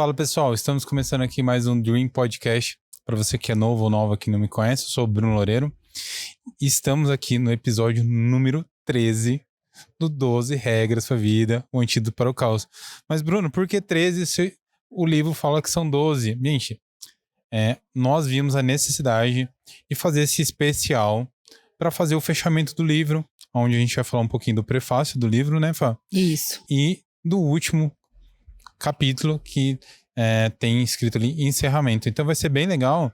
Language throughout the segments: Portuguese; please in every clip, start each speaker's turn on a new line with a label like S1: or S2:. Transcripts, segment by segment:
S1: Fala pessoal, estamos começando aqui mais um Dream Podcast. Para você que é novo ou nova que não me conhece, eu sou o Bruno Loureiro. E estamos aqui no episódio número 13 do 12 Regras para a Vida, o Antídoto para o Caos. Mas Bruno, por que 13 se o livro fala que são 12? Gente, nós vimos a necessidade de fazer esse especial para fazer o fechamento do livro, onde a gente vai falar um pouquinho do prefácio do livro, né, Fá?
S2: Isso.
S1: E do último capítulo que tem escrito ali encerramento. Então vai ser bem legal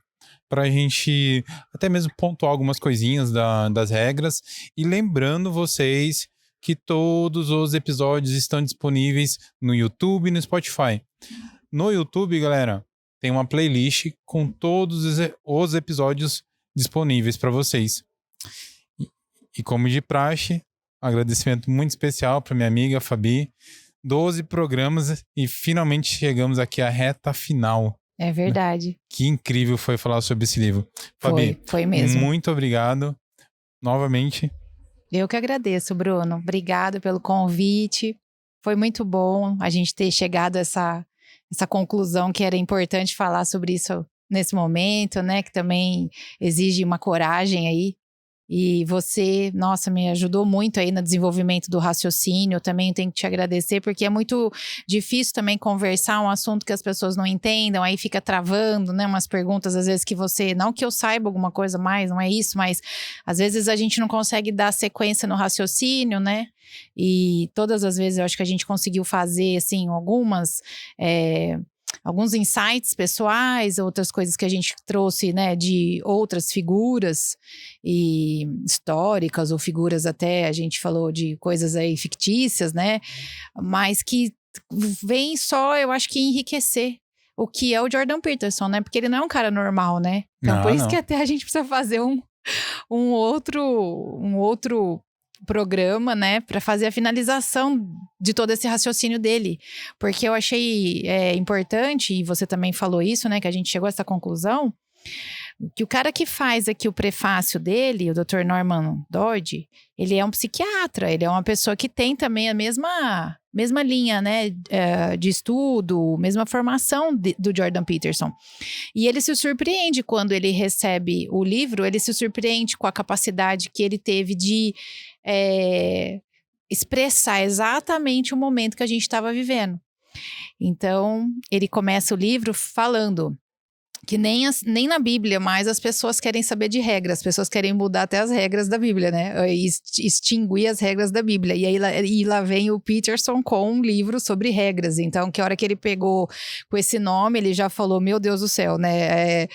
S1: para a gente até mesmo pontuar algumas coisinhas das regras. E lembrando vocês que todos os episódios estão disponíveis no YouTube e no Spotify. No YouTube, galera, tem uma playlist com todos os episódios disponíveis para vocês. E como de praxe, agradecimento muito especial para minha amiga Fabi. 12 programas e finalmente chegamos aqui à reta final.
S2: É verdade.
S1: Que incrível foi falar sobre esse livro. Fabi,
S2: foi mesmo.
S1: Muito obrigado novamente.
S2: Eu que agradeço, Bruno. Obrigado pelo convite. Foi muito bom a gente ter chegado a essa conclusão que era importante falar sobre isso nesse momento, né? Que também exige uma coragem aí. E você, nossa, me ajudou muito aí no desenvolvimento do raciocínio. Eu também tenho que te agradecer, porque é muito difícil também conversar um assunto que as pessoas não entendam, aí fica travando, né? Umas perguntas, às vezes, que você... Não que eu saiba alguma coisa mais, não é isso, mas às vezes a gente não consegue dar sequência no raciocínio, né? E todas as vezes eu acho que a gente conseguiu fazer, assim, alguns insights pessoais, outras coisas que a gente trouxe, né, de outras figuras e históricas ou figuras até, a gente falou de coisas aí fictícias, né, mas que vem só, eu acho que enriquecer o que é o Jordan Peterson, né, porque ele não é um cara normal, né, então por isso que até a gente precisa fazer um outro programa, né, para fazer a finalização de todo esse raciocínio dele, porque eu achei importante, e você também falou isso, né, que a gente chegou a essa conclusão, que o cara que faz aqui o prefácio dele, o Dr. Norman Doidge, ele é um psiquiatra, ele é uma pessoa que tem também a mesma linha, né, de estudo, mesma formação do Jordan Peterson. E ele se surpreende quando ele recebe o livro, ele se surpreende com a capacidade que ele teve de expressar exatamente o momento que a gente estava vivendo. Então, ele começa o livro falando que nem na Bíblia mais as pessoas querem saber de regras, as pessoas querem mudar até as regras da Bíblia, né? Extinguir as regras da Bíblia. E aí lá vem o Peterson com um livro sobre regras. Então, que hora que ele pegou com esse nome, ele já falou, meu Deus do céu, né?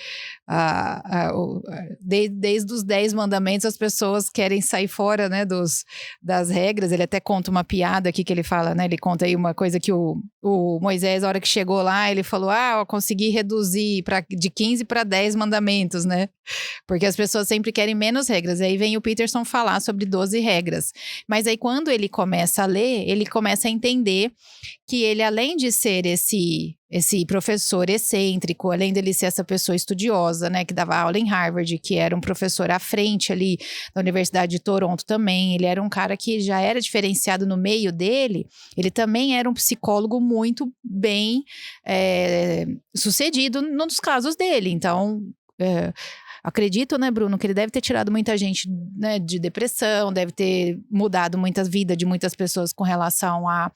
S2: Desde os 10 mandamentos, as pessoas querem sair fora, né, das regras. Ele até conta uma piada aqui que ele fala, né? Ele conta aí uma coisa que o Moisés, a hora que chegou lá, ele falou, eu consegui reduzir de 15 para 10 mandamentos, né? Porque as pessoas sempre querem menos regras. Aí vem o Peterson falar sobre 12 regras. Mas aí quando ele começa a ler, ele começa a entender que ele, além de ser esse professor excêntrico, além dele ser essa pessoa estudiosa, né, que dava aula em Harvard, que era um professor à frente ali da Universidade de Toronto também, ele era um cara que já era diferenciado no meio dele, ele também era um psicólogo muito bem sucedido nos casos dele. Então, acredito, né, Bruno, que ele deve ter tirado muita gente, né, de depressão, deve ter mudado muita vida de muitas pessoas com relação a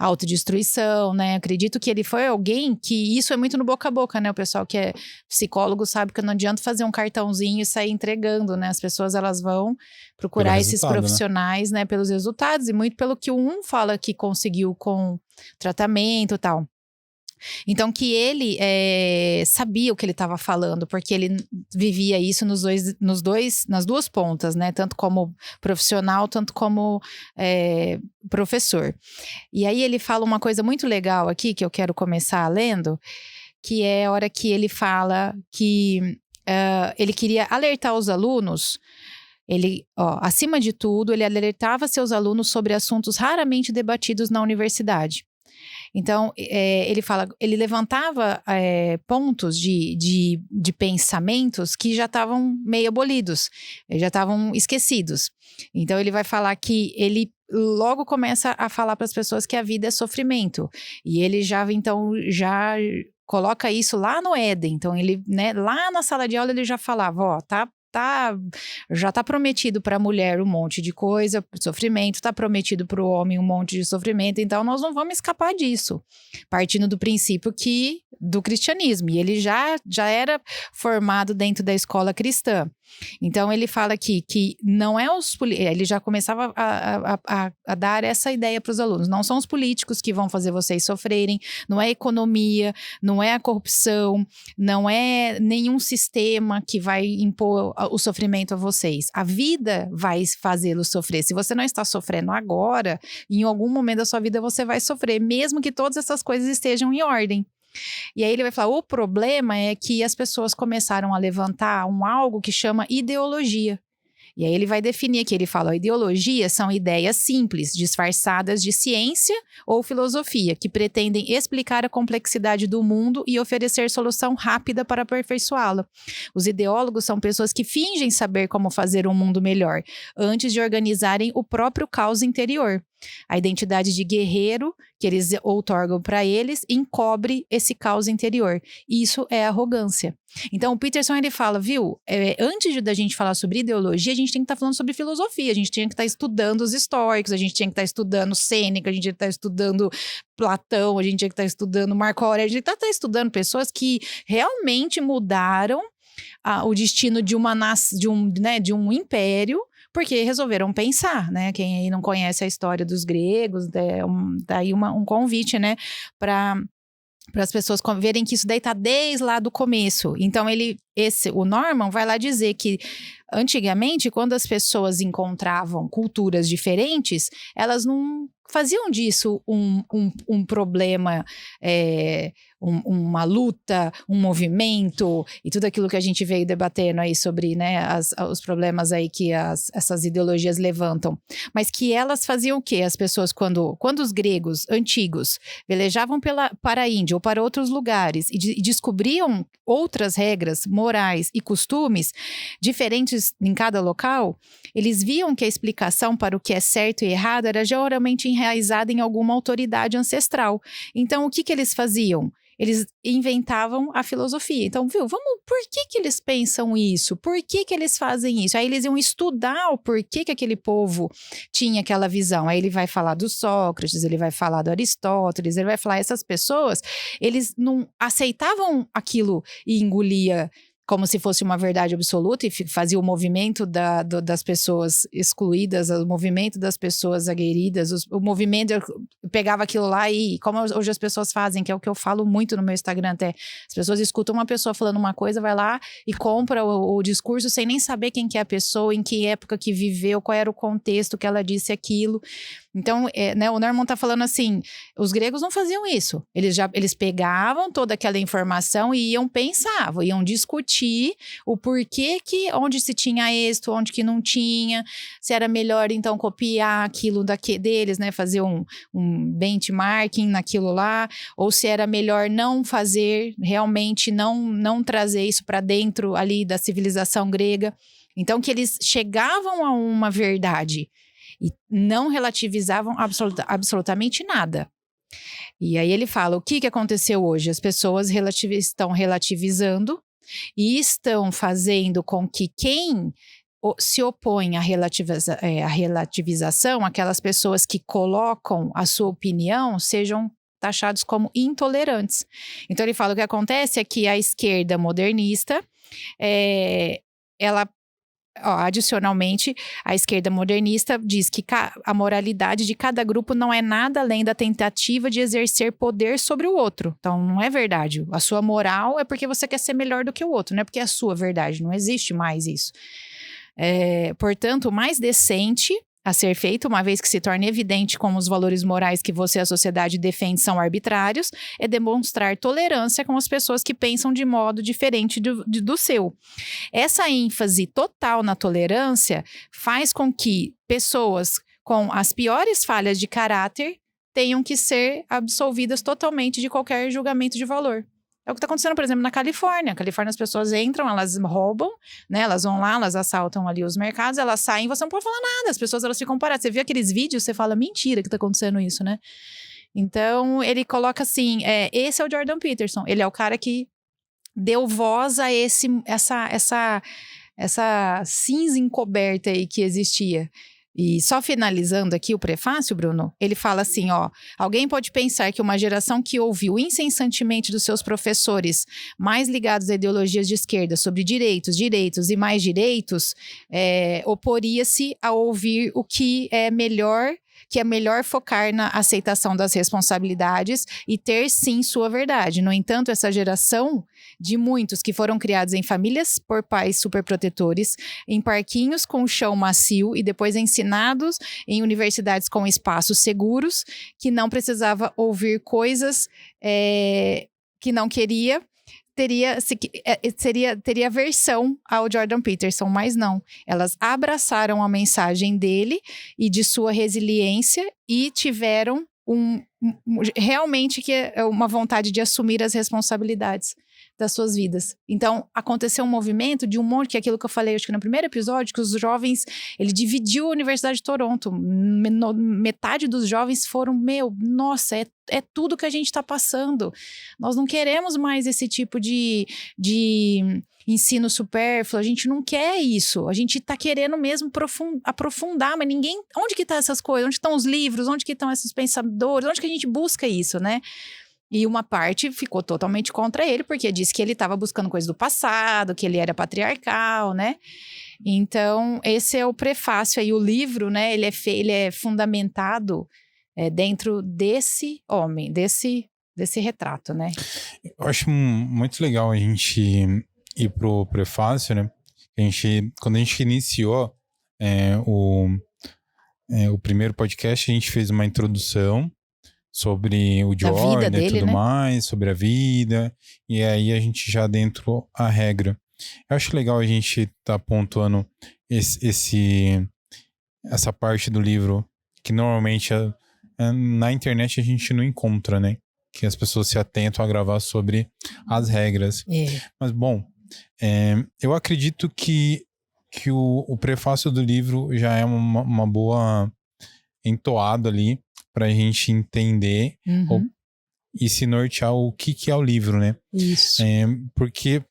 S2: autodestruição, né? Acredito que ele foi alguém que... Isso é muito no boca a boca, né? O pessoal que é psicólogo sabe que não adianta fazer um cartãozinho e sair entregando, né? As pessoas, elas vão procurar esses profissionais, né? Pelos resultados e muito pelo que um fala que conseguiu com tratamento e tal. Então, que ele sabia o que ele estava falando, porque ele vivia isso nas duas pontas, né? Tanto como profissional, tanto como professor. E aí ele fala uma coisa muito legal aqui, que eu quero começar lendo, que é a hora que ele fala que ele queria alertar os alunos. Ele, acima de tudo, ele alertava seus alunos sobre assuntos raramente debatidos na universidade. Então, ele levantava pontos de pensamentos que já estavam meio abolidos, já estavam esquecidos. Então, ele vai falar que ele logo começa a falar para as pessoas que a vida é sofrimento. E ele já coloca isso lá no Éden. Então, ele, né, lá na sala de aula, ele já falava, ó, já tá prometido para a mulher um monte de coisa, sofrimento, tá prometido para o homem um monte de sofrimento, então nós não vamos escapar disso. Partindo do princípio do cristianismo, e ele já era formado dentro da escola cristã. Então ele fala aqui que não é ele já começava a dar essa ideia para os alunos, não são os políticos que vão fazer vocês sofrerem, não é a economia, não é a corrupção, não é nenhum sistema que vai impor o sofrimento a vocês. A vida vai fazê-los sofrer. Se você não está sofrendo agora, em algum momento da sua vida você vai sofrer, mesmo que todas essas coisas estejam em ordem. E aí ele vai falar, o problema é que as pessoas começaram a levantar algo que chama ideologia. E aí ele vai definir aqui, ele fala, ideologias são ideias simples, disfarçadas de ciência ou filosofia, que pretendem explicar a complexidade do mundo e oferecer solução rápida para aperfeiçoá-la. Os ideólogos são pessoas que fingem saber como fazer um mundo melhor, antes de organizarem o próprio caos interior. A identidade de guerreiro que eles outorgam para eles encobre esse caos interior. Isso é arrogância. Então, o Peterson, ele fala, viu, antes da gente falar sobre ideologia, a gente tem que estar falando sobre filosofia, a gente tinha que estar estudando os estoicos, a gente tinha que estar estudando Sêneca, a gente tinha que estar estudando Platão, a gente tinha que estar estudando Marco Aurélio, a gente tinha que estar estudando pessoas que realmente mudaram o destino de de um império, porque resolveram pensar, né? Quem aí não conhece a história dos gregos, daí um convite, né, para as pessoas verem que isso daí tá desde lá do começo. Então o Norman vai lá dizer que antigamente, quando as pessoas encontravam culturas diferentes, elas não faziam disso um problema, uma luta, um movimento e tudo aquilo que a gente veio debatendo aí sobre, né, os problemas aí que essas ideologias levantam. Mas que elas faziam o quê? As pessoas, quando os gregos antigos velejavam para a Índia ou para outros lugares e descobriam outras regras morais e costumes diferentes em cada local, eles viam que a explicação para o que é certo e errado era geralmente enraizada em alguma autoridade ancestral. Então, o que eles faziam? Eles inventavam a filosofia. Então, por que eles pensam isso? Por que eles fazem isso? Aí eles iam estudar o porquê que aquele povo tinha aquela visão. Aí ele vai falar do Sócrates, ele vai falar do Aristóteles, ele vai falar, essas pessoas, eles não aceitavam aquilo e engolia como se fosse uma verdade absoluta e fazia o movimento das pessoas excluídas, o movimento das pessoas aguerridas, o movimento, eu pegava aquilo lá e como hoje as pessoas fazem, que é o que eu falo muito no meu Instagram até, as pessoas escutam uma pessoa falando uma coisa, vai lá e compra o discurso sem nem saber quem que é a pessoa, em que época que viveu, qual era o contexto que ela disse aquilo. Então, né, o Norman tá falando assim, os gregos não faziam isso, eles pegavam toda aquela informação e pensavam, iam discutir o porquê onde se tinha êxito, onde que não tinha, se era melhor então copiar aquilo deles, né, fazer um benchmarking naquilo lá, ou se era melhor não fazer, realmente não trazer isso para dentro ali da civilização grega. Então, que eles chegavam a uma verdade e não relativizavam absolutamente nada. E aí ele fala, o que aconteceu hoje? As pessoas estão relativizando e estão fazendo com que quem se opõe à relativização, aquelas pessoas que colocam a sua opinião, sejam taxados como intolerantes. Então ele fala, o que acontece é que a esquerda modernista, ela... adicionalmente, a esquerda modernista diz que a moralidade de cada grupo não é nada além da tentativa de exercer poder sobre o outro. Então, não é verdade. A sua moral é porque você quer ser melhor do que o outro, não é porque é a sua verdade. Não existe mais isso. Portanto, o mais decente a ser feito, uma vez que se torne evidente como os valores morais que você e a sociedade defende são arbitrários, é demonstrar tolerância com as pessoas que pensam de modo diferente do seu. Essa ênfase total na tolerância faz com que pessoas com as piores falhas de caráter tenham que ser absolvidas totalmente de qualquer julgamento de valor. É o que está acontecendo, por exemplo, na Califórnia. Na Califórnia as pessoas entram, elas roubam, né? Elas vão lá, elas assaltam ali os mercados, elas saem, você não pode falar nada. As pessoas, elas ficam paradas. Você vê aqueles vídeos, você fala, mentira que está acontecendo isso, né? Então, ele coloca assim, esse é o Jordan Peterson. Ele é o cara que deu voz a essa cinza encoberta aí que existia. E só finalizando aqui o prefácio, Bruno, ele fala assim, ó, alguém pode pensar que uma geração que ouviu incessantemente dos seus professores mais ligados a ideologias de esquerda sobre direitos e mais direitos, oporia-se a ouvir o que é melhor focar na aceitação das responsabilidades e ter, sim, sua verdade. No entanto, essa geração de muitos que foram criados em famílias por pais superprotetores, em parquinhos com chão macio e depois ensinados em universidades com espaços seguros, que não precisava ouvir coisas que não queria, teria aversão ao Jordan Peterson, mas não. Elas abraçaram a mensagem dele e de sua resiliência e tiveram realmente uma vontade de assumir as responsabilidades das suas vidas. Então, aconteceu um movimento de um monte, que é aquilo que eu falei, acho que no primeiro episódio, que os jovens, ele dividiu a Universidade de Toronto. Metade dos jovens foram, nossa, é tudo que a gente está passando. Nós não queremos mais esse tipo de ensino supérfluo, a gente não quer isso. A gente está querendo mesmo aprofundar, mas ninguém... Onde que estão essas coisas? Onde estão os livros? Onde que estão esses pensadores? Onde que a gente busca isso, né? E uma parte ficou totalmente contra ele, porque disse que ele estava buscando coisas do passado, que ele era patriarcal, né? Então, esse é o prefácio aí. O livro, né, ele é fundamentado dentro desse homem, desse retrato, né?
S1: Eu acho muito legal a gente ir pro prefácio, né? Quando a gente iniciou o primeiro podcast, a gente fez uma introdução sobre o Jordan e tudo, né? Mais, sobre a vida, e aí a gente já adentrou a regra. Eu acho legal a gente tá pontuando essa parte do livro que normalmente na internet a gente não encontra, né? Que as pessoas se atentam a gravar sobre as regras. Mas, bom, eu acredito que o prefácio do livro já é uma boa entoada ali para a gente entender e se nortear o que é o livro, né?
S2: Isso.
S1: Porque,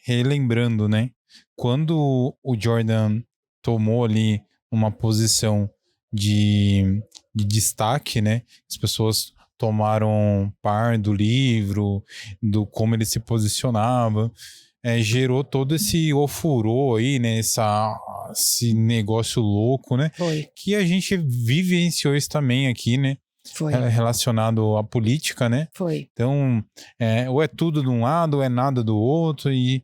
S1: relembrando, né? Quando o Jordan tomou ali uma posição de destaque, né? As pessoas tomaram par do livro, do como ele se posicionava, gerou todo esse ofurô aí, né? Esse negócio louco, né?
S2: Foi.
S1: Que a gente vivenciou isso também aqui, né?
S2: Foi.
S1: Relacionado à política, né?
S2: Foi.
S1: Então, ou é tudo de um lado, ou é nada do outro, e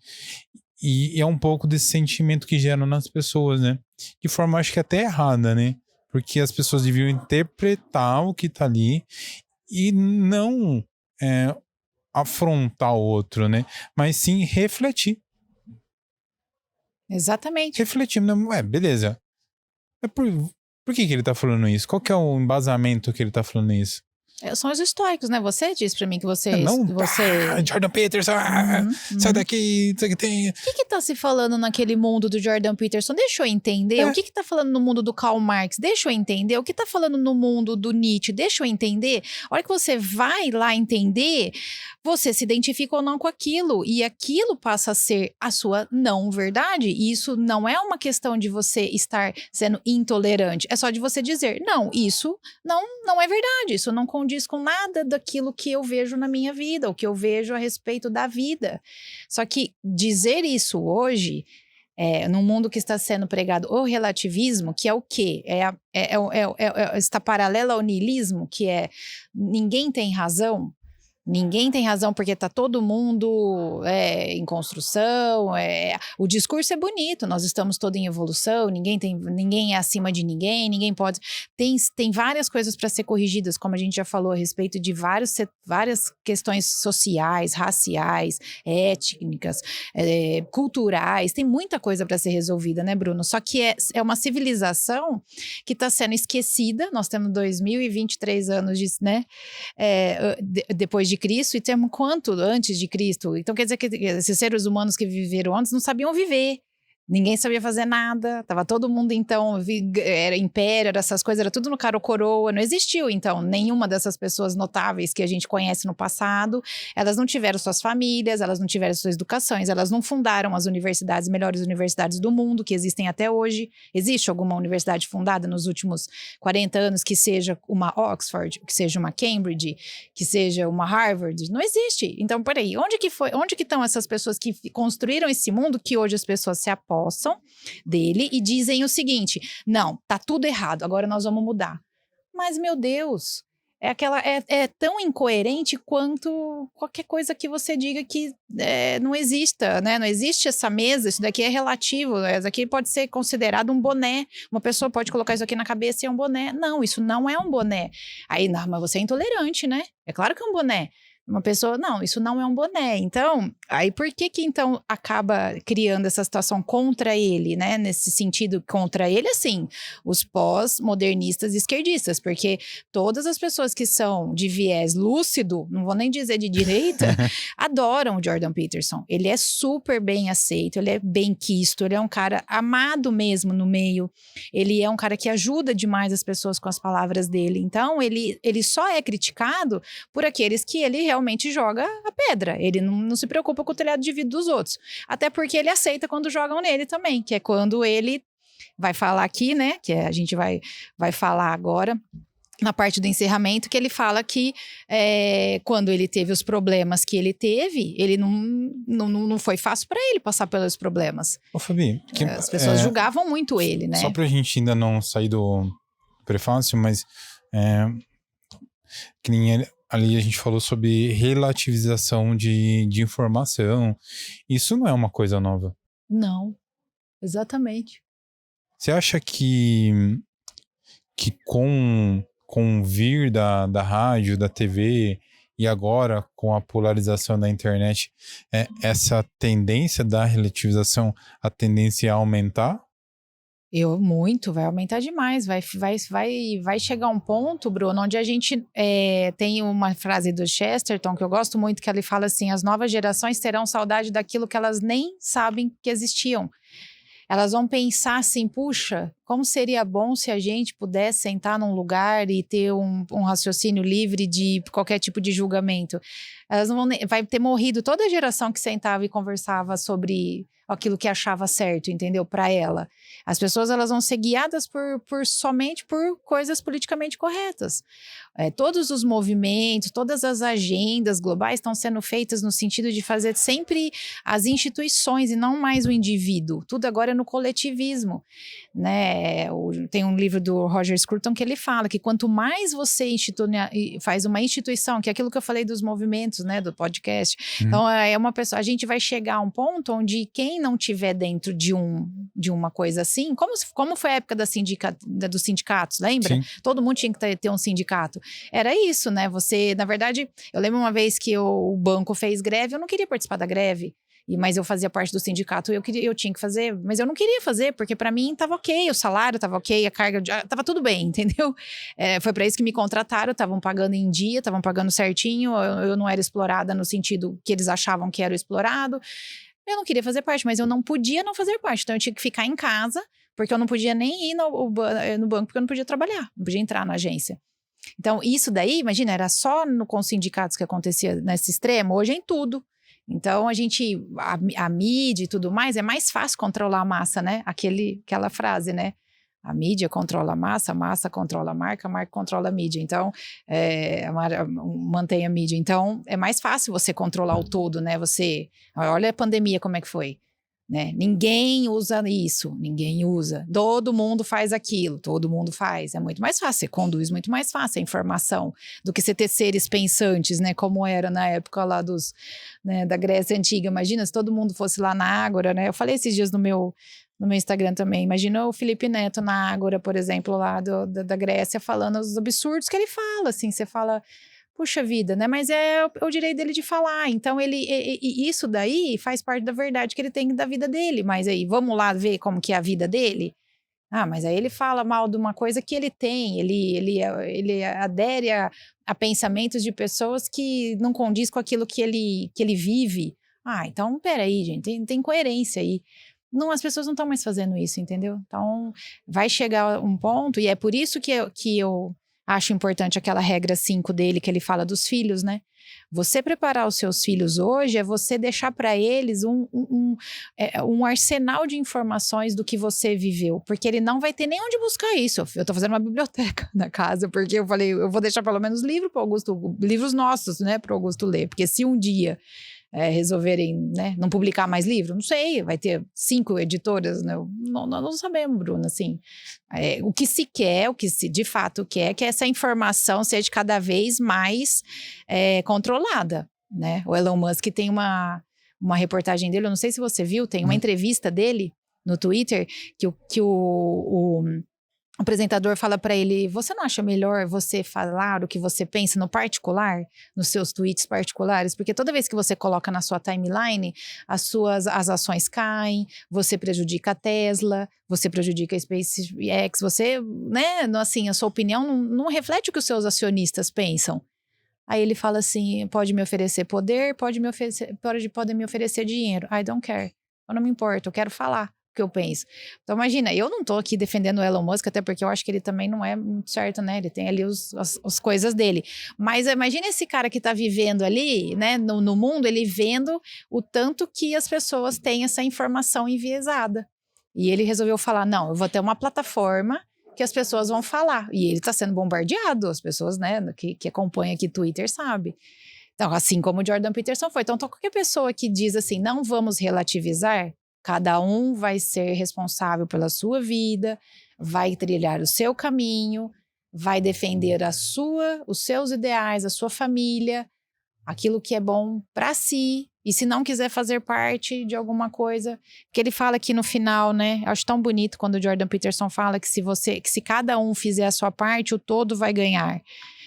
S1: é um pouco desse sentimento que gera nas pessoas, né? De forma, acho que até errada, né? Porque as pessoas deviam interpretar o que tá ali e não afrontar o outro, né? Mas sim refletir.
S2: Exatamente.
S1: Refletir, beleza. Por que ele tá falando isso? Qual que é o embasamento que ele tá falando isso?
S2: São os estoicos, né? Você disse pra mim que você...
S1: Jordan Peterson, sai daqui, isso aqui tem...
S2: O que tá se falando naquele mundo do Jordan Peterson? Deixa eu entender. O que tá falando no mundo do Karl Marx? Deixa eu entender. O que tá falando no mundo do Nietzsche? Deixa eu entender. A hora que você vai lá entender, você se identifica ou não com aquilo. E aquilo passa a ser a sua não verdade. E isso não é uma questão de você estar sendo intolerante. É só de você dizer, não, isso não é verdade. Isso não condiz com nada daquilo que eu vejo na minha vida, o que eu vejo a respeito da vida. Só que dizer isso hoje, num mundo que está sendo pregado o relativismo, que é o quê? Está paralelo ao niilismo, que é ninguém tem razão. Ninguém tem razão porque está todo mundo em construção, o discurso é bonito, nós estamos todos em evolução, ninguém é acima de ninguém pode... Tem várias coisas para ser corrigidas, como a gente já falou a respeito de várias questões sociais, raciais, étnicas, culturais, tem muita coisa para ser resolvida, né, Bruno? Só que é uma civilização que está sendo esquecida, nós temos 2023 anos, né, depois de Cristo e temos quanto antes de Cristo? Então quer dizer que esses seres humanos que viveram antes não sabiam viver. Ninguém sabia fazer nada, tava todo mundo então, era império, era essas coisas, era tudo no cara ou coroa, não existiu então nenhuma dessas pessoas notáveis que a gente conhece no passado, elas não tiveram suas famílias, elas não tiveram suas educações, elas não fundaram as universidades, melhores universidades do mundo que existem até hoje. Existe alguma universidade fundada nos últimos 40 anos que seja uma Oxford, que seja uma Cambridge, que seja uma Harvard? Não existe. Então, peraí, onde que estão essas pessoas que construíram esse mundo que hoje as pessoas se apossam dele e dizem o seguinte: não, tá tudo errado, agora nós vamos mudar. Mas, meu Deus, é tão incoerente quanto qualquer coisa que você diga que não exista, né? Não existe essa mesa, isso daqui é relativo, isso daqui pode ser considerado um boné. Uma pessoa pode colocar isso aqui na cabeça e é um boné. Não, isso não é um boné. Aí, não, mas você é intolerante, né? É claro que é um boné. Uma pessoa, não, isso não é um boné. Então, aí por que então acaba criando essa situação contra ele, né? Nesse sentido, contra ele, assim, os pós-modernistas e esquerdistas, porque todas as pessoas que são de viés lúcido, não vou nem dizer de direita, adoram o Jordan Peterson. Ele é super bem aceito, ele é bem quisto, ele é um cara amado mesmo no meio, ele é um cara que ajuda demais as pessoas com as palavras dele. Então, ele só é criticado por aqueles que ele realmente joga a pedra. Ele não se preocupa com o telhado de vidro dos outros. Até porque ele aceita quando jogam nele também, que é quando ele vai falar aqui, né? Que a gente vai falar agora, na parte do encerramento, que ele fala que quando ele teve os problemas que ele teve, ele não foi fácil para ele passar pelos problemas.
S1: Ô, Fabi,
S2: as pessoas julgavam muito ele, né?
S1: Só pra gente ainda não sair do prefácio, mas que nem ali a gente falou sobre relativização de informação. Isso não é uma coisa nova.
S2: Não, exatamente.
S1: Você acha que com o vir da rádio, da TV e agora com a polarização da internet, essa tendência da relativização, a tendência a aumentar?
S2: Vai aumentar demais, vai chegar um ponto, Bruno, onde a gente tem uma frase do Chesterton que eu gosto muito, que ele fala assim: as novas gerações terão saudade daquilo que elas nem sabem que existiam. Elas vão pensar assim, puxa, como seria bom se a gente pudesse sentar num lugar e ter um raciocínio livre de qualquer tipo de julgamento. Elas não vão, vai ter morrido toda a geração que sentava e conversava sobre aquilo que achava certo, entendeu? Para ela. As pessoas, elas vão ser guiadas somente por coisas politicamente corretas. Todos os movimentos, todas as agendas globais estão sendo feitas no sentido de fazer sempre as instituições e não mais o indivíduo. Tudo agora é no coletivismo, né? Tem um livro do Roger Scruton que ele fala que quanto mais você faz uma instituição, que é aquilo que eu falei dos movimentos, né, do podcast. Então, a gente vai chegar a um ponto onde quem não tiver dentro de uma coisa assim, como foi a época dos sindicatos, lembra?
S1: Sim.
S2: Todo mundo tinha que ter um sindicato. Era isso, né? Você, na verdade, eu lembro uma vez que o banco fez greve, eu não queria participar da greve. Mas eu fazia parte do sindicato, eu tinha que fazer, mas eu não queria fazer, porque para mim tava ok, o salário tava ok, a carga, tava tudo bem, entendeu? Foi para isso que me contrataram, estavam pagando em dia, estavam pagando certinho, eu não era explorada no sentido que eles achavam que era o explorado. Eu não queria fazer parte, mas eu não podia não fazer parte, então eu tinha que ficar em casa, porque eu não podia nem ir no banco, porque eu não podia trabalhar, não podia entrar na agência. Então isso daí, imagina, era só com os sindicatos que acontecia nesse extremo, hoje é em tudo. Então, a mídia e tudo mais, é mais fácil controlar a massa, né? Aquela frase, né? A mídia controla a massa controla a marca controla a mídia. Então, mantém a mídia. Então, é mais fácil você controlar o todo, né? Olha a pandemia como é que foi. Né? Ninguém usa isso, ninguém usa. Todo mundo faz aquilo, todo mundo faz. É muito mais fácil, você conduz muito mais fácil a informação do que você ter seres pensantes, né? Como era na época lá da Grécia Antiga. Imagina se todo mundo fosse lá na Ágora, né? Eu falei esses dias no meu Instagram também. Imagina o Felipe Neto na Ágora, por exemplo, lá da Grécia, falando os absurdos que ele fala, assim, você fala... Puxa vida, né? Mas é o direito dele de falar. Então, isso daí faz parte da verdade que ele tem da vida dele. Mas aí, vamos lá ver como que é a vida dele? Ah, mas aí ele fala mal de uma coisa que ele tem, ele adere a pensamentos de pessoas que não condiz com aquilo que ele vive. Ah, então peraí, gente, tem coerência aí. Não, as pessoas não estão mais fazendo isso, entendeu? Então, vai chegar um ponto, e é por isso que eu acho importante aquela regra 5 dele, que ele fala dos filhos, né? Você preparar os seus filhos hoje é você deixar para eles um arsenal de informações do que você viveu, porque ele não vai ter nem onde buscar isso. Eu tô fazendo uma biblioteca na casa, porque eu falei, eu vou deixar pelo menos livros nossos, né, para o Augusto ler, porque se um dia resolverem, né, não publicar mais livro, não sei, vai ter 5 editoras, né? Não sabemos, Bruna, assim. O que se quer, o que se de fato quer, é que essa informação seja cada vez mais controlada, né? O Elon Musk tem uma reportagem dele, eu não sei se você viu, tem uma entrevista dele no Twitter, que o apresentador fala para ele, você não acha melhor você falar o que você pensa no particular, nos seus tweets particulares? Porque toda vez que você coloca na sua timeline, as ações caem, você prejudica a Tesla, você prejudica a SpaceX, você, né, assim, a sua opinião não reflete o que os seus acionistas pensam. Aí ele fala assim, pode me oferecer poder, pode me oferecer dinheiro. I don't care, eu não me importo, eu quero falar o que eu penso. Então imagina, eu não tô aqui defendendo o Elon Musk, até porque eu acho que ele também não é muito certo, né? Ele tem ali as coisas dele. Mas imagina esse cara que tá vivendo ali, né, no mundo, ele vendo o tanto que as pessoas têm essa informação enviesada. E ele resolveu falar, não, eu vou ter uma plataforma que as pessoas vão falar. E ele tá sendo bombardeado, as pessoas, né, que acompanham aqui Twitter sabe. Então, assim como o Jordan Peterson foi. Então, qualquer pessoa que diz assim, não vamos relativizar, cada um vai ser responsável pela sua vida, vai trilhar o seu caminho, vai defender os seus ideais, a sua família, aquilo que é bom para si. E se não quiser fazer parte de alguma coisa, que ele fala aqui no final, né? Eu acho tão bonito quando o Jordan Peterson fala que se cada um fizer a sua parte, o todo vai ganhar.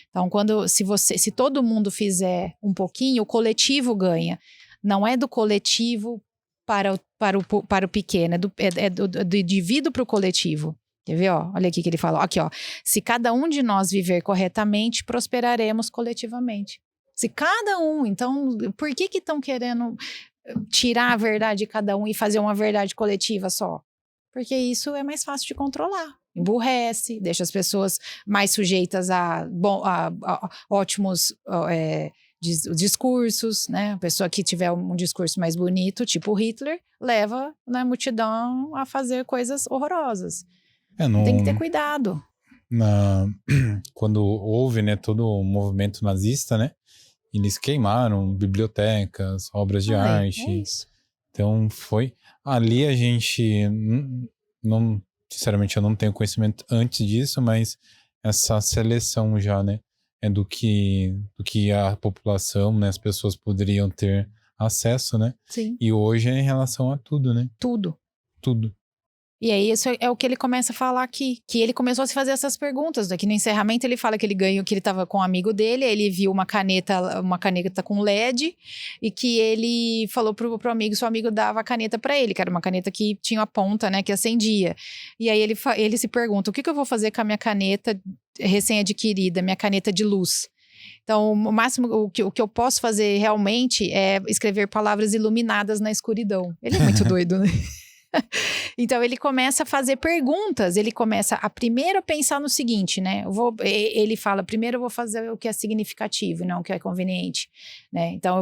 S2: Então, se todo mundo fizer um pouquinho, o coletivo ganha. Não é do coletivo para o pequeno, do indivíduo para o coletivo. Quer ver? Ó? Olha aqui que ele fala. Aqui, ó. Se cada um de nós viver corretamente, prosperaremos coletivamente. Se cada um, então, por que estão querendo tirar a verdade de cada um e fazer uma verdade coletiva só? Porque isso é mais fácil de controlar. Emburrece, deixa as pessoas mais sujeitas a ótimos discursos, né? A pessoa que tiver um discurso mais bonito, tipo Hitler, leva a multidão a fazer coisas horrorosas. Tem que ter cuidado.
S1: Quando houve, né, todo o movimento nazista, né? Eles queimaram bibliotecas, obras de arte.
S2: É isso.
S1: Então foi. Ali a gente não, sinceramente, eu não tenho conhecimento antes disso, mas essa seleção já, né? É do que a população, né? As pessoas poderiam ter acesso, né?
S2: Sim.
S1: E hoje é em relação a tudo, né?
S2: Tudo.
S1: Tudo.
S2: E aí, isso é o que ele começa a falar aqui. Que ele começou a se fazer essas perguntas. Aqui no encerramento, ele fala que ele ganhou, que ele estava com um amigo dele, aí ele viu uma caneta com LED, e que ele falou pro amigo, seu amigo dava a caneta para ele, que era uma caneta que tinha a ponta, né, que acendia. E aí ele se pergunta, o que eu vou fazer com a minha caneta recém-adquirida, minha caneta de luz? Então, o máximo, o que eu posso fazer realmente é escrever palavras iluminadas na escuridão. Ele é muito doido, né? Então ele começa a fazer perguntas, ele começa a primeiro pensar no seguinte, né? Ele fala, primeiro eu vou fazer o que é significativo, não o que é conveniente, né? Então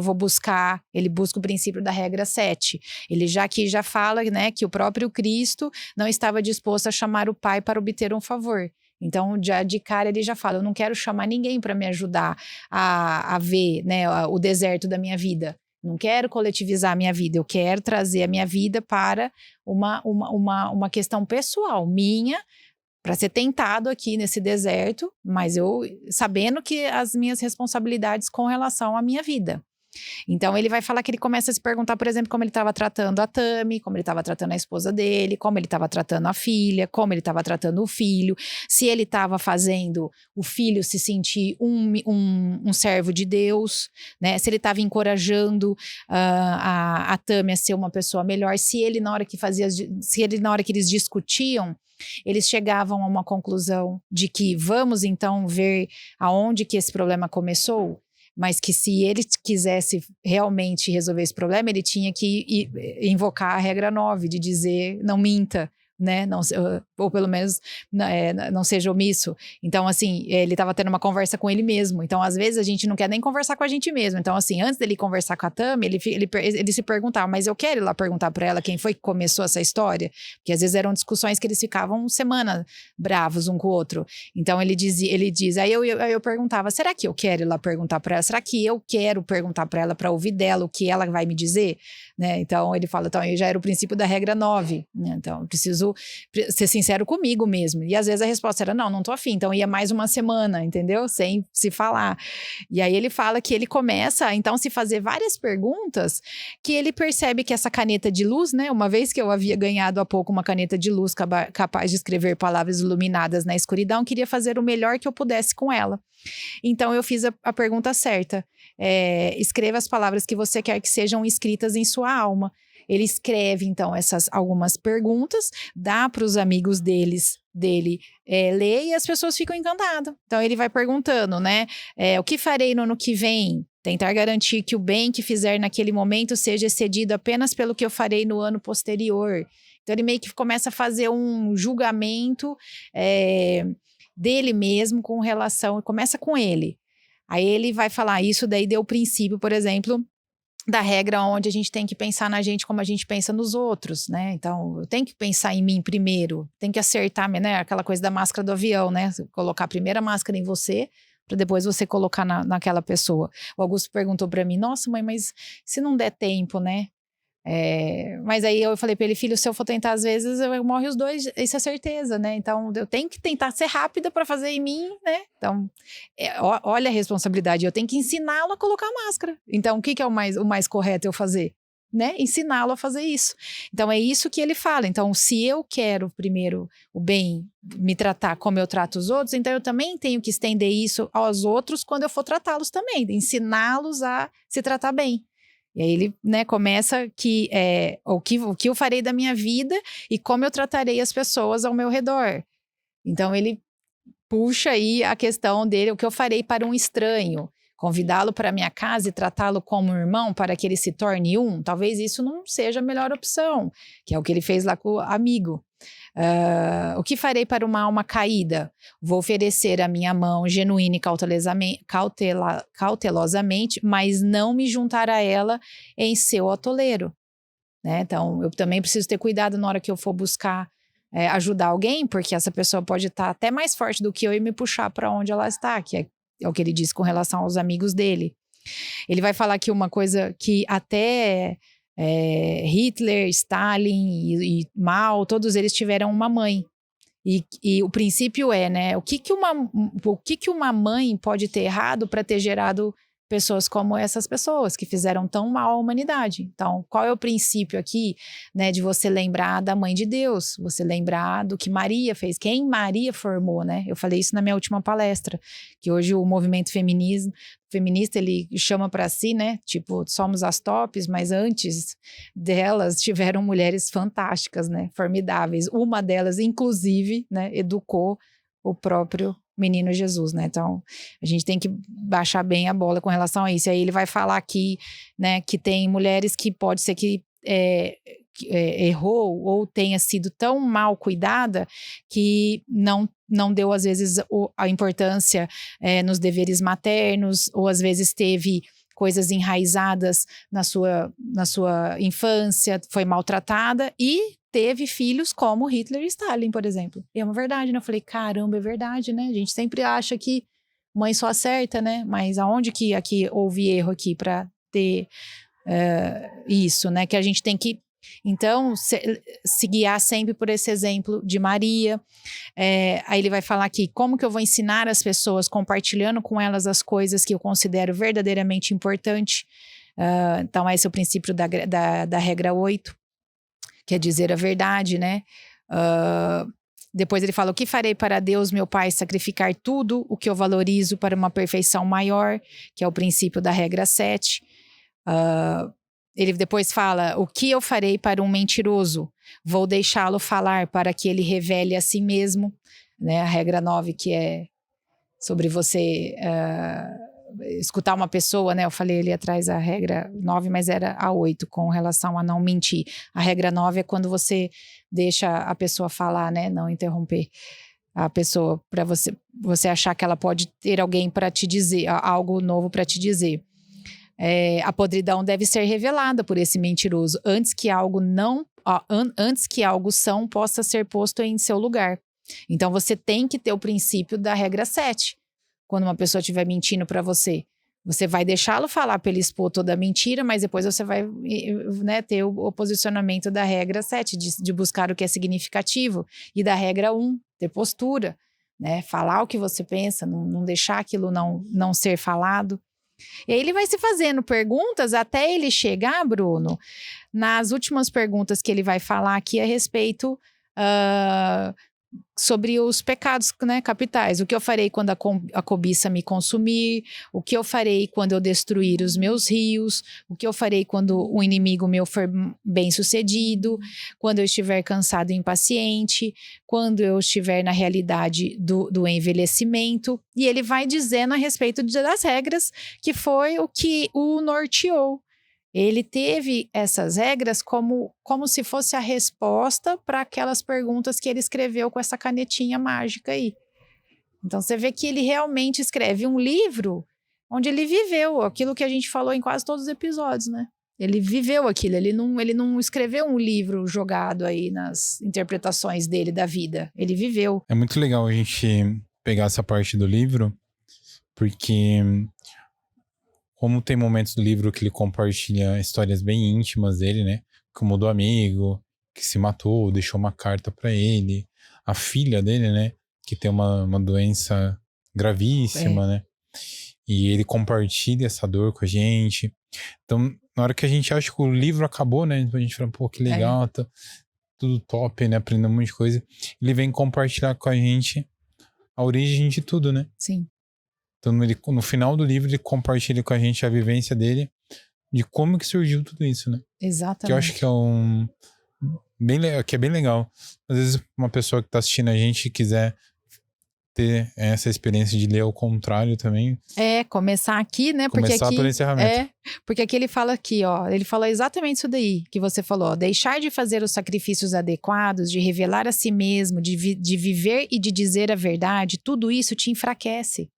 S2: ele busca o princípio da regra 7. Ele já fala, né, que o próprio Cristo não estava disposto a chamar o Pai para obter um favor. Então, já de cara, ele já fala, eu não quero chamar ninguém para me ajudar a ver, né, o deserto da minha vida. Não quero coletivizar a minha vida, eu quero trazer a minha vida para uma questão pessoal minha, para ser tentado aqui nesse deserto, mas eu sabendo que as minhas responsabilidades com relação à minha vida. Então ele vai falar que ele começa a se perguntar, por exemplo, como ele estava tratando a Tami, como ele estava tratando a esposa dele, como ele estava tratando a filha, como ele estava tratando o filho, se ele estava fazendo o filho se sentir um servo de Deus, né? Se ele estava encorajando a Tami a ser uma pessoa melhor, se ele na hora que eles discutiam, eles chegavam a uma conclusão de que vamos então ver aonde que esse problema começou, mas que se ele quisesse realmente resolver esse problema, ele tinha que invocar a regra 9, de dizer não minta, né? Não, ou pelo menos não seja omisso. Então, assim, ele estava tendo uma conversa com ele mesmo. Então, às vezes, a gente não quer nem conversar com a gente mesmo. Então, assim, antes dele conversar com a Tami, ele se perguntava, mas eu quero ir lá perguntar para ela quem foi que começou essa história? Porque às vezes eram discussões que eles ficavam semana bravos um com o outro. Então, ele diz, aí eu perguntava, será que eu quero ir lá perguntar para ela? Será que eu quero perguntar para ela, para ouvir dela o que ela vai me dizer? Né? Então, ele fala, então, já era o princípio da regra 9, né? Então, eu preciso ser sincero comigo mesmo. E às vezes a resposta era, não tô afim. Então ia mais uma semana, entendeu? Sem se falar. E aí ele fala que ele começa a então se fazer várias perguntas, que ele percebe que essa caneta de luz, né? Uma vez que eu havia ganhado há pouco uma caneta de luz capaz de escrever palavras iluminadas na escuridão, queria fazer o melhor que eu pudesse com ela. Então eu fiz a pergunta certa. Escreva as palavras que você quer que sejam escritas em sua alma. Ele escreve, então, essas algumas perguntas, dá para os amigos dele ler e as pessoas ficam encantadas. Então, ele vai perguntando, né? O que farei no ano que vem? Tentar garantir que o bem que fizer naquele momento seja excedido apenas pelo que eu farei no ano posterior. Então, ele meio que começa a fazer um julgamento dele mesmo com relação... Começa com ele. Aí, ele vai falar, isso daí deu o princípio, por exemplo... da regra onde a gente tem que pensar na gente como a gente pensa nos outros, né? Então, eu tenho que pensar em mim primeiro, tem que acertar, né? Aquela coisa da máscara do avião, né? Colocar a primeira máscara em você, para depois você colocar naquela pessoa. O Augusto perguntou para mim, nossa mãe, mas se não der tempo, né? Mas aí eu falei para ele, filho, se eu for tentar às vezes, eu morro os dois, isso é certeza, né? Então eu tenho que tentar ser rápida para fazer em mim, né? Então, olha a responsabilidade, eu tenho que ensiná-lo a colocar máscara. Então, o que é o mais correto eu fazer? Né? Ensiná-lo a fazer isso. Então, é isso que ele fala. Então, se eu quero primeiro o bem, me tratar como eu trato os outros, então eu também tenho que estender isso aos outros quando eu for tratá-los também, ensiná-los a se tratar bem. E aí ele, né, começa que o que eu farei da minha vida e como eu tratarei as pessoas ao meu redor. Então ele puxa aí a questão dele, o que eu farei para um estranho, convidá-lo para minha casa e tratá-lo como um irmão para que ele se torne um, talvez isso não seja a melhor opção, que é o que ele fez lá com o amigo. O que farei para uma alma caída? Vou oferecer a minha mão genuína e cautelosamente, mas não me juntar a ela em seu atoleiro, né? Então, eu também preciso ter cuidado na hora que eu for buscar ajudar alguém, porque essa pessoa pode estar até mais forte do que eu e me puxar para onde ela está, que é o que ele disse com relação aos amigos dele. Ele vai falar que uma coisa que até... Hitler, Stalin e Mao, todos eles tiveram uma mãe. E o princípio né? O que uma mãe pode ter errado para ter gerado pessoas como essas pessoas que fizeram tão mal à humanidade? Então, qual é o princípio aqui, né, de você lembrar da mãe de Deus, você lembrar do que Maria fez, quem Maria formou, né? Eu falei isso na minha última palestra, que hoje o movimento feminista, ele chama para si, né, tipo, somos as tops, mas antes delas tiveram mulheres fantásticas, né, formidáveis. Uma delas, inclusive, né, educou o próprio menino Jesus, né? Então, a gente tem que baixar bem a bola com relação a isso. Aí ele vai falar aqui, né, que tem mulheres que pode ser que errou ou tenha sido tão mal cuidada que não deu, às vezes, a importância nos deveres maternos, ou às vezes teve coisas enraizadas na sua infância, foi maltratada e teve filhos como Hitler e Stalin, por exemplo. E é uma verdade, né? Eu falei, caramba, é verdade, né? A gente sempre acha que mãe só acerta, né? Mas aonde que aqui houve erro aqui para ter isso, né? Que a gente tem que, então, se guiar sempre por esse exemplo de Maria. Aí ele vai falar aqui, como que eu vou ensinar as pessoas compartilhando com elas as coisas que eu considero verdadeiramente importantes, Então, esse é o princípio da regra 8, que é dizer a verdade, né? Depois ele fala: o que farei para Deus, meu Pai, sacrificar tudo o que eu valorizo para uma perfeição maior, que é o princípio da regra 7. Ele depois fala: o que eu farei para um mentiroso? Vou deixá-lo falar para que ele revele a si mesmo, né? A regra 9, que é sobre você escutar uma pessoa, né? Eu falei ali atrás a regra 9, mas era a 8, com relação a não mentir. A regra 9 é quando você deixa a pessoa falar, né? Não interromper a pessoa, para você achar que ela pode ter alguém para te dizer, algo novo para te dizer. A podridão deve ser revelada por esse mentiroso antes que algo são possa ser posto em seu lugar. Então você tem que ter o princípio da regra 7. Quando uma pessoa estiver mentindo para você, você vai deixá-lo falar para ele expor toda a mentira, mas depois você vai, né, ter o posicionamento da regra 7, de buscar o que é significativo, e da regra 1, ter postura, né, falar o que você pensa, não deixar aquilo não ser falado. E aí ele vai se fazendo perguntas até ele chegar, Bruno, nas últimas perguntas que ele vai falar aqui a respeito sobre os pecados, né, capitais. O que eu farei quando a cobiça me consumir? O que eu farei quando eu destruir os meus rios? O que eu farei quando o inimigo meu for bem-sucedido? Quando eu estiver cansado e impaciente? Quando eu estiver na realidade do envelhecimento? E ele vai dizendo a respeito das regras, que foi o que o norteou. Ele teve essas regras como se fosse a resposta para aquelas perguntas que ele escreveu com essa canetinha mágica aí. Então você vê que ele realmente escreve um livro onde ele viveu aquilo que a gente falou em quase todos os episódios, né? Ele viveu aquilo, ele não escreveu um livro jogado aí nas interpretações dele da vida. Ele viveu.
S1: É muito legal a gente pegar essa parte do livro, porque como tem momentos do livro que ele compartilha histórias bem íntimas dele, né? Como do amigo que se matou, deixou uma carta pra ele. A filha dele, né? Que tem uma doença gravíssima, né? E ele compartilha essa dor com a gente. Então, na hora que a gente acha que o livro acabou, né? A gente fala, pô, que legal, tá tudo top, né? Aprendendo um monte de coisa. Ele vem compartilhar com a gente a origem de tudo, né?
S2: Sim.
S1: Então, no final do livro, ele compartilha com a gente a vivência dele de como que surgiu tudo isso, né?
S2: Exatamente.
S1: Que eu acho que é bem legal. Às vezes, uma pessoa que tá assistindo a gente quiser ter essa experiência de ler ao contrário também.
S2: Começar aqui, né?
S1: Começar
S2: porque aqui,
S1: pelo encerramento.
S2: Porque aqui ele fala aqui, ó. Ele fala exatamente isso daí que você falou. Ó, deixar de fazer os sacrifícios adequados, de revelar a si mesmo, de viver e de dizer a verdade, tudo isso te enfraquece.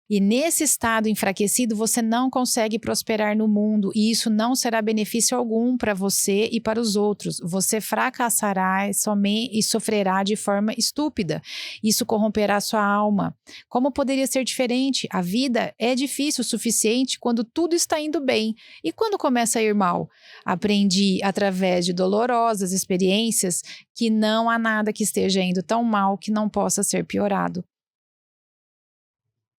S2: E nesse estado enfraquecido, você não consegue prosperar no mundo, e isso não será benefício algum para você e para os outros. Você fracassará e sofrerá de forma estúpida. Isso corromperá sua alma. Como poderia ser diferente? A vida é difícil o suficiente quando tudo está indo bem. E quando começa a ir mal? Aprendi através de dolorosas experiências que não há nada que esteja indo tão mal que não possa ser piorado.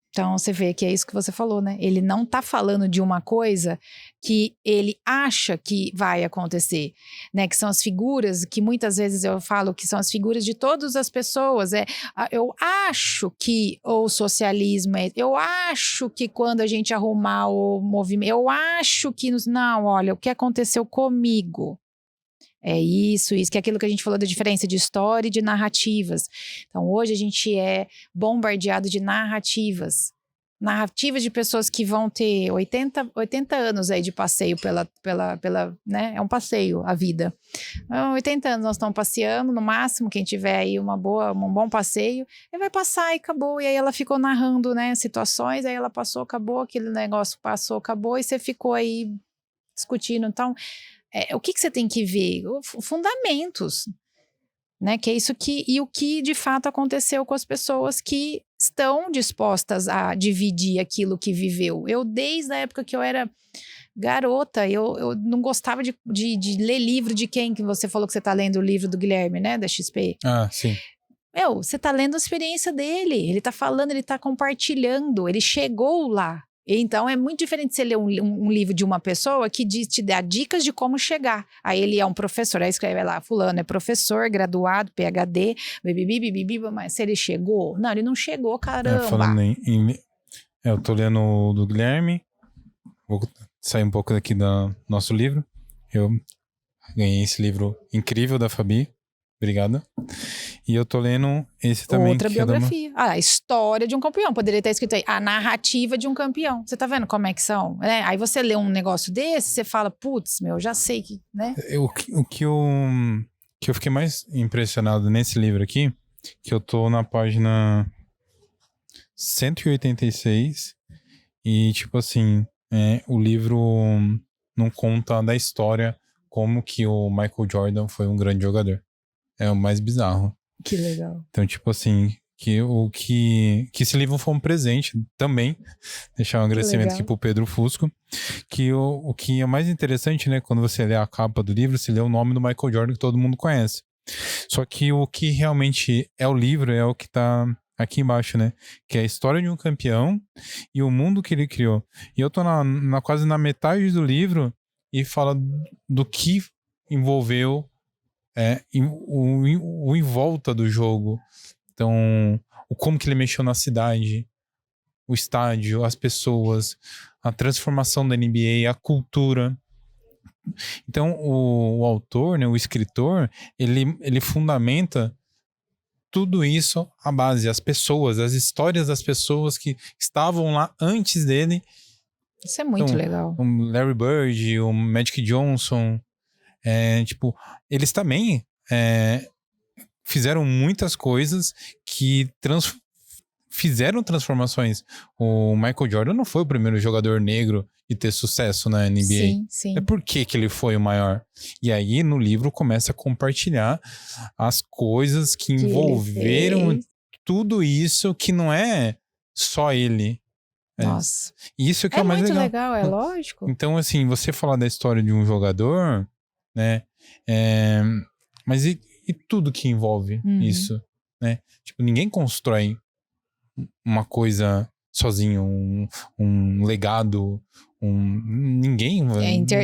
S2: Então, você vê que é isso que você falou, né? Ele não tá falando de uma coisa que ele acha que vai acontecer, né? Que são as figuras que muitas vezes eu falo que são as figuras de todas as pessoas. Eu acho que o socialismo eu acho que quando a gente arrumar o movimento, eu acho que... Não, olha, o que aconteceu comigo... É isso, que é aquilo que a gente falou da diferença de história e de narrativas. Então, hoje a gente é bombardeado de narrativas. Narrativas de pessoas que vão ter 80 anos aí de passeio né? É um passeio, a vida. 80 anos nós estamos passeando, no máximo, quem tiver aí um bom passeio, ele vai passar e acabou. E aí ela ficou narrando, né, situações, aí ela passou, acabou, aquele negócio passou, acabou, e você ficou aí discutindo. Então... o que você tem que ver? Fundamentos, né? Que é isso e o que de fato aconteceu com as pessoas que estão dispostas a dividir aquilo que viveu. Eu, desde a época que eu era garota, eu não gostava de ler livro de quem que você falou que você está lendo o livro do Guilherme, né? Da XP.
S1: Ah, sim.
S2: Você está lendo a experiência dele, ele está falando, ele está compartilhando, ele chegou lá. Então, é muito diferente você ler um livro de uma pessoa que te dá dicas de como chegar. Aí ele é um professor, aí escreve lá, fulano é professor, graduado, PhD, mas se ele chegou? Não, ele não chegou, caramba.
S1: Falando eu tô lendo o do Guilherme, vou sair um pouco daqui do nosso livro. Eu ganhei esse livro incrível da Fabi, obrigado. E eu tô lendo esse também.
S2: Outra biografia. A história de um campeão. Poderia ter escrito aí, a narrativa de um campeão. Você tá vendo como é que são? Né? Aí você lê um negócio desse, você fala, putz, já sei que, né?
S1: O que eu fiquei mais impressionado nesse livro aqui, que eu tô na página 186 e, tipo assim, o livro não conta da história como que o Michael Jordan foi um grande jogador. É o mais bizarro.
S2: Que legal.
S1: Então, tipo assim, que esse livro foi um presente também. Deixar um agradecimento aqui pro Pedro Fusco. Que o que é mais interessante, né? Quando você lê a capa do livro, você lê o nome do Michael Jordan que todo mundo conhece. Só que o que realmente é o livro é o que tá aqui embaixo, né? Que é a história de um campeão e o mundo que ele criou. E eu tô quase na metade do livro e fala do que envolveu o em volta do jogo. Então, como que ele mexeu na cidade, o estádio, as pessoas, a transformação da NBA, a cultura. Então, o autor, né, o escritor, ele fundamenta tudo isso à base, as pessoas, as histórias das pessoas que estavam lá antes dele.
S2: Isso é muito legal.
S1: O Larry Bird, o Magic Johnson, eles também fizeram muitas coisas que fizeram transformações. O Michael Jordan não foi o primeiro jogador negro de ter sucesso na NBA.
S2: Sim, sim.
S1: É por que ele foi o maior. E aí, no livro, começa a compartilhar as coisas que envolveram tudo isso, que não é só ele.
S2: Nossa.
S1: Isso que é o mais legal.
S2: É muito legal, é lógico.
S1: Então, assim, você falar da história de um jogador, né? Mas e tudo que envolve isso, né? Tipo, ninguém constrói uma coisa sozinho, um legado, ninguém...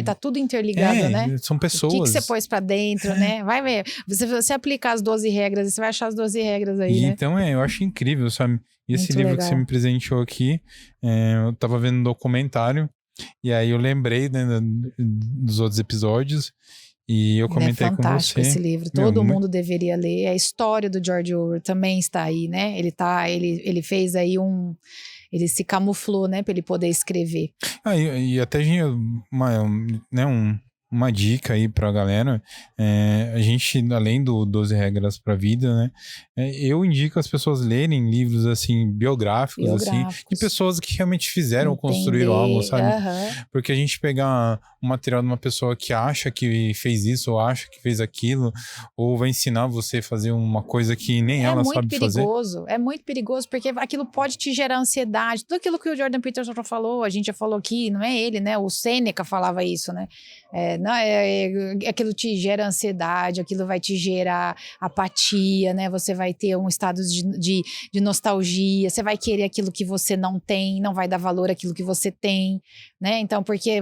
S2: Tá tudo interligado, né?
S1: São pessoas.
S2: O que você pôs pra dentro, né? Vai ver. Você aplicar as 12 regras, você vai achar as 12 regras aí, né?
S1: Então, eu acho incrível, sabe? E esse
S2: Muito
S1: livro
S2: legal.
S1: que você me presenteou aqui, eu tava vendo um documentário, e aí eu lembrei, né, dos outros episódios, e eu comentei com você.
S2: É fantástico esse livro, todo mundo deveria ler. A história do George Orwell também está aí, né? Ele fez aí ele se camuflou, né, para ele poder escrever.
S1: E até uma dica aí pra galera, a gente, além do 12 regras pra vida, né, eu indico as pessoas lerem livros, assim, biográficos. Assim, de pessoas que realmente fizeram, construíram algo, sabe? Porque a gente pegar um material de uma pessoa que acha que fez isso, ou acha que fez aquilo, ou vai ensinar você a fazer uma coisa que nem ela sabe fazer.
S2: É muito perigoso, porque aquilo pode te gerar ansiedade. Tudo aquilo que o Jordan Peterson falou, a gente já falou aqui, não é ele, né? O Sêneca falava isso, né? Aquilo te gera ansiedade, aquilo vai te gerar apatia, né? Você vai ter um estado de nostalgia, você vai querer aquilo que você não tem, não vai dar valor àquilo que você tem, né? Então, porque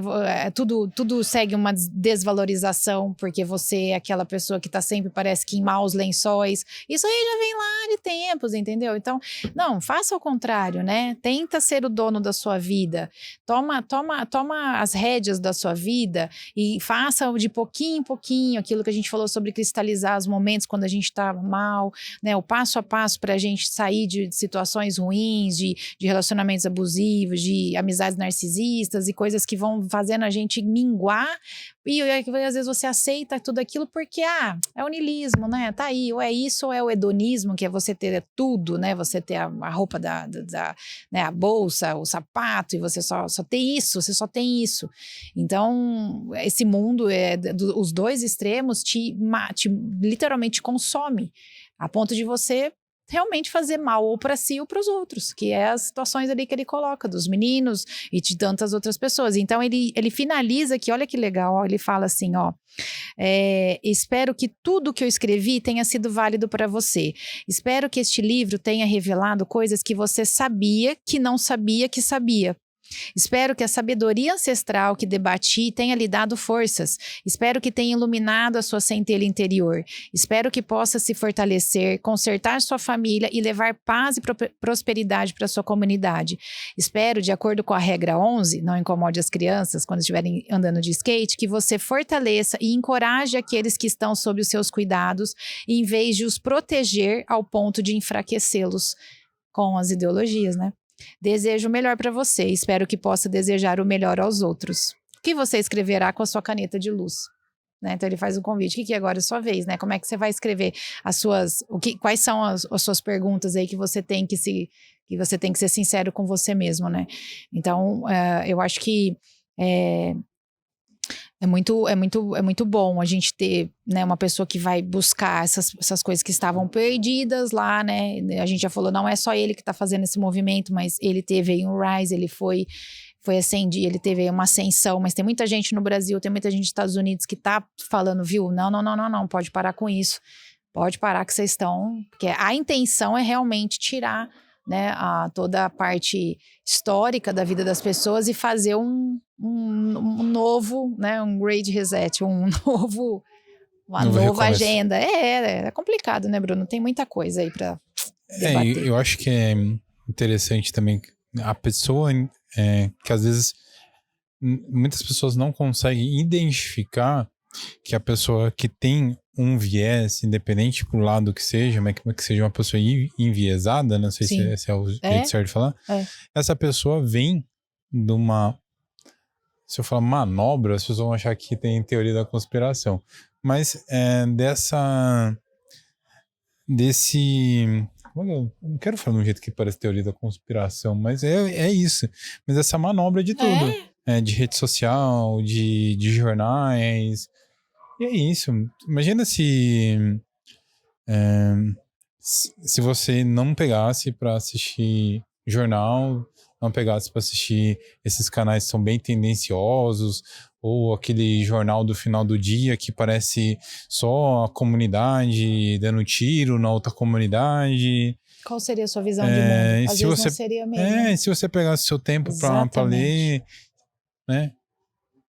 S2: tudo segue uma desvalorização, porque você é aquela pessoa que tá sempre, parece que em maus lençóis. Isso aí já vem lá de tempos, entendeu? Então, não, faça ao contrário, né? Tenta ser o dono da sua vida. Toma as rédeas da sua vida e faça de pouquinho em pouquinho aquilo que a gente falou sobre cristalizar os momentos quando a gente está mal, né? O passo a passo para a gente sair de situações ruins, de relacionamentos abusivos, de amizades narcisistas e coisas que vão fazendo a gente minguar. E às vezes você aceita tudo aquilo porque, é o niilismo, né? Tá aí, ou é isso ou é o hedonismo, que é você ter tudo, né? Você ter a roupa né? A bolsa, o sapato, e você só tem isso, você só tem isso. Então, esse mundo, os dois extremos te literalmente consome, a ponto de você realmente fazer mal ou para si ou para os outros, que é as situações ali que ele coloca, dos meninos e de tantas outras pessoas. Então ele finaliza aqui, olha que legal, ó, ele fala assim, espero que tudo que eu escrevi tenha sido válido para você. Espero que este livro tenha revelado coisas que você sabia que não sabia que sabia. Espero que a sabedoria ancestral que debati tenha lhe dado forças. Espero que tenha iluminado a sua centelha interior. Espero que possa se fortalecer, consertar sua família e levar paz e prosperidade para sua comunidade. Espero, de acordo com a regra 11, não incomode as crianças quando estiverem andando de skate, que você fortaleça e encoraje aqueles que estão sob os seus cuidados, em vez de os proteger ao ponto de enfraquecê-los com as ideologias, né? Desejo o melhor para você. Espero que possa desejar o melhor aos outros. O que você escreverá com a sua caneta de luz? Né? Então ele faz um convite. O que agora é a sua vez, né? Como é que você vai escrever quais são as suas perguntas aí que você tem que ser sincero com você mesmo, né? Então, eu acho que é muito bom a gente ter, né, uma pessoa que vai buscar essas coisas que estavam perdidas lá, né? A gente já falou, não é só ele que está fazendo esse movimento, mas ele teve aí um rise, ele foi ascendido, ele teve aí uma ascensão, mas tem muita gente no Brasil, tem muita gente nos Estados Unidos que tá falando, viu? Não, pode parar com isso. Pode parar que vocês estão... Porque a intenção é realmente tirar, né, toda a parte histórica da vida das pessoas e fazer um novo, né, um great reset, uma nova agenda. É complicado, né, Bruno? Tem muita coisa aí para debater.
S1: Eu acho que é interessante também a pessoa que às vezes muitas pessoas não conseguem identificar que a pessoa que tem um viés, independente pro lado que seja, mas que seja uma pessoa enviesada, não sei se é o jeito certo de falar, essa pessoa vem de uma... Se eu falar manobra, as pessoas vão achar que tem teoria da conspiração. Mas eu não quero falar de um jeito que parece teoria da conspiração, mas é isso. Mas essa manobra de tudo. De rede social, de jornais. E é isso. Imagina se você não pegasse para assistir jornal, não pegasse para assistir esses canais que são bem tendenciosos, ou aquele jornal do final do dia que parece só a comunidade dando tiro na outra comunidade.
S2: Qual seria a sua visão de mundo? Às vezes não seria mesmo.
S1: Se você pegasse seu tempo para ler, né?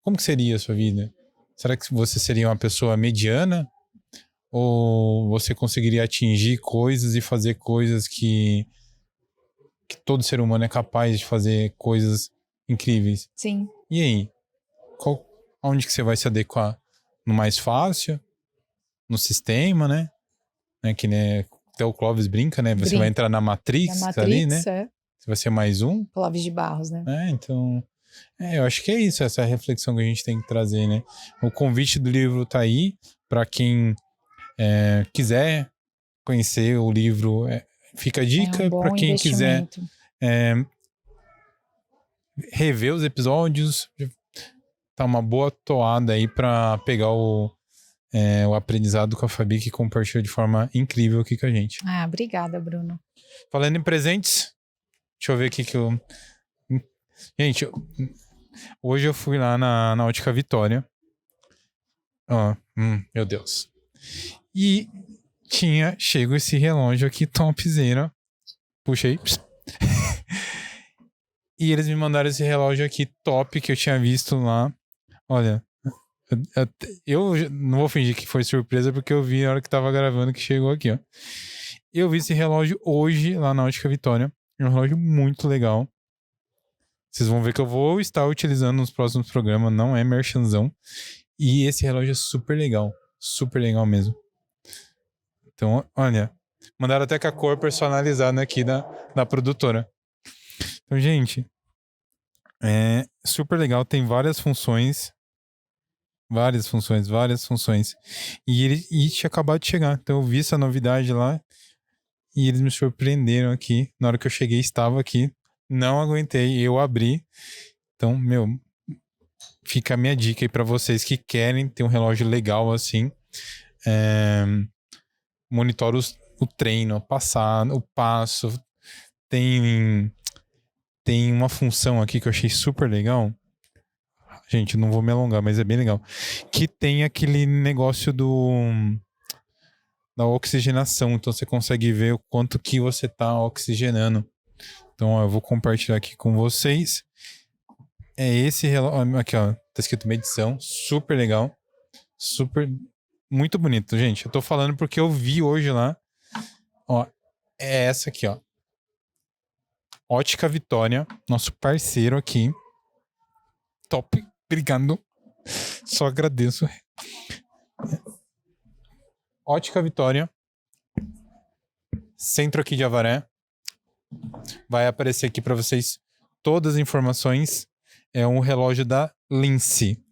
S1: Como que seria a sua vida? Será que você seria uma pessoa mediana? Ou você conseguiria atingir coisas e fazer coisas que todo ser humano é capaz de fazer coisas incríveis?
S2: Sim.
S1: E aí? Onde que você vai se adequar? No mais fácil? No sistema, né? Que né, até o Clóvis brinca, né? Você vai entrar na Matrix ali, né? Você vai ser mais um.
S2: Clóvis de Barros, né?
S1: Então... eu acho que é isso, essa reflexão que a gente tem que trazer, né? O convite do livro tá aí, para quem quiser conhecer o livro, fica a dica. Para quem quiser rever os episódios, tá uma boa toada aí para pegar o aprendizado com a Fabi, que compartilhou de forma incrível aqui com a gente.
S2: Obrigada, Bruno.
S1: Falando em presentes, deixa eu ver aqui que eu... Gente, hoje eu fui lá na Ótica Vitória. Meu Deus. E chego esse relógio aqui, topzera. Puxei. E eles me mandaram esse relógio aqui top que eu tinha visto lá. Olha, eu não vou fingir que foi surpresa, porque eu vi na hora que tava gravando que chegou aqui, ó. Eu vi esse relógio hoje lá na Ótica Vitória. É um relógio muito legal. Vocês vão ver que eu vou estar utilizando nos próximos programas, não é merchanzão. E esse relógio é super legal mesmo. Então, olha, mandaram até com a cor personalizada aqui da produtora. Então, gente, é super legal, tem várias funções. E ele tinha acabado de chegar, então eu vi essa novidade lá e eles me surpreenderam aqui. Na hora que eu cheguei, estava aqui. Não aguentei, eu abri. Então, fica a minha dica aí pra vocês que querem ter um relógio legal assim. Monitora o treino, o passo. Tem uma função aqui que eu achei super legal. Gente, não vou me alongar, mas é bem legal. Que tem aquele negócio da oxigenação. Então, você consegue ver o quanto que você tá oxigenando. Então, eu vou compartilhar aqui com vocês. é esse relógio. Aqui, ó. Tá escrito medição. Super legal. Super. Muito bonito, gente. Eu tô falando porque eu vi hoje lá. Ó. É essa aqui, ó. Ótica Vitória. Nosso parceiro aqui. Top. Obrigado. Só agradeço. Ótica Vitória. Centro aqui de Avaré. Vai aparecer aqui para vocês todas as informações. É um relógio da Lince.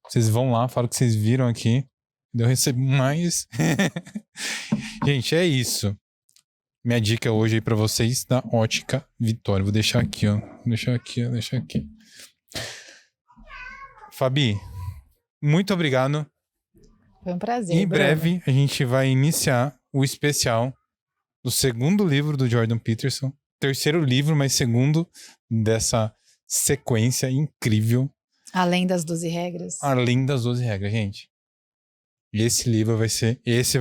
S1: Vocês vão lá, falam que vocês viram aqui. Eu recebo mais. Gente, é isso. Minha dica hoje aí para vocês da Ótica Vitória. Vou deixar aqui, ó. Deixar aqui. Fabi, muito obrigado.
S2: Foi um prazer.
S1: Em
S2: Bruno.
S1: breve a gente vai iniciar o especial do segundo livro do Jordan Peterson. Terceiro livro, mas segundo dessa sequência incrível.
S2: Além das 12 regras.
S1: Além das 12 regras, gente. Esse livro vai ser... Esse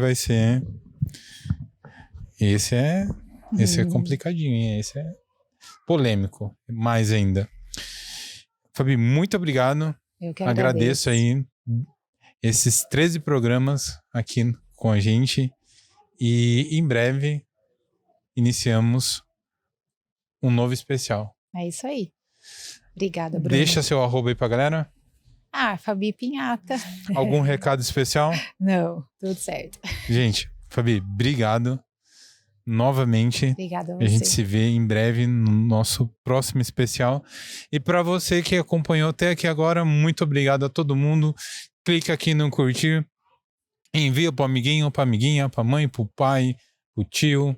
S1: é complicadinho, hein? Esse é polêmico. Mais ainda. Fabi, muito obrigado.
S2: Eu que
S1: Agradeço aí esses 13 programas aqui com a gente. E em breve iniciamos um novo especial.
S2: É isso aí. Obrigada, Bruno.
S1: Deixa seu arroba aí pra galera.
S2: Fabi Pinhata.
S1: Algum recado especial?
S2: Não, tudo certo.
S1: Gente, Fabi, obrigado novamente.
S2: Obrigada a você.
S1: A gente se vê em breve no nosso próximo especial. E para você que acompanhou até aqui agora, muito obrigado a todo mundo. Clica aqui no curtir. Envia pro amiguinho, pra amiguinha, pra mãe, pro pai, pro tio.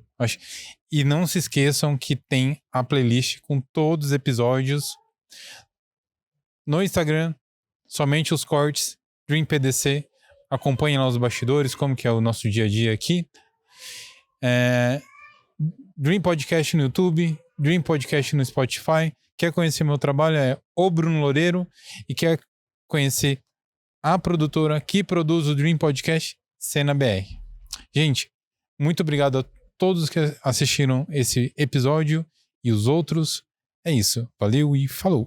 S1: E não se esqueçam que tem a playlist com todos os episódios no Instagram, somente os cortes, Dream PDC. Acompanhem lá os bastidores, como que é o nosso dia a dia aqui. Dream Podcast no YouTube, Dream Podcast no Spotify. Quer conhecer meu trabalho? É o Bruno Loureiro. E quer conhecer a produtora que produz o Dream Podcast, Cena BR. Gente, muito obrigado a todos que assistiram esse episódio e os outros. É isso. Valeu e falou!